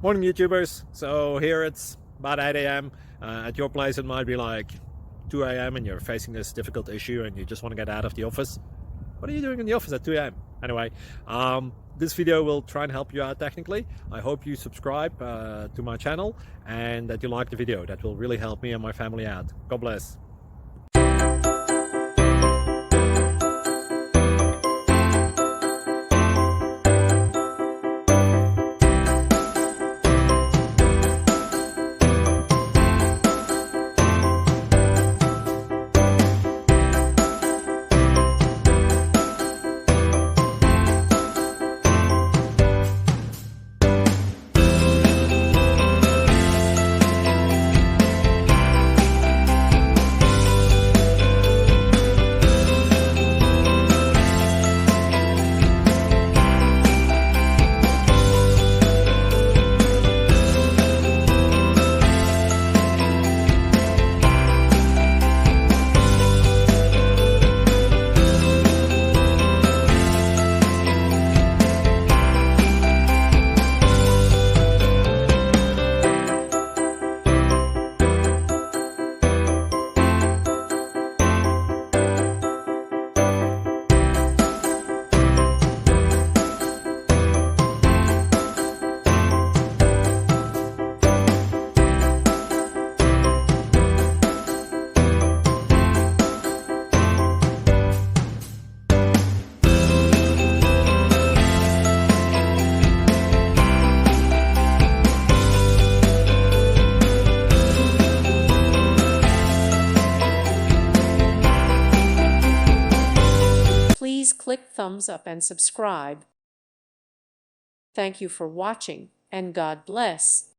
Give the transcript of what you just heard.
Morning, YouTubers. So here it's about 8 a.m. At your place, it might be like 2 a.m. and you're facing this difficult issue and you just want to get out of the office. What are you doing in the office at 2 a.m.? Anyway, this video will try and help you out technically. I hope you subscribe to my channel and that you like the video. That will really help me and my family out. God bless. Please click thumbs up and subscribe. Thank you for watching, and God bless.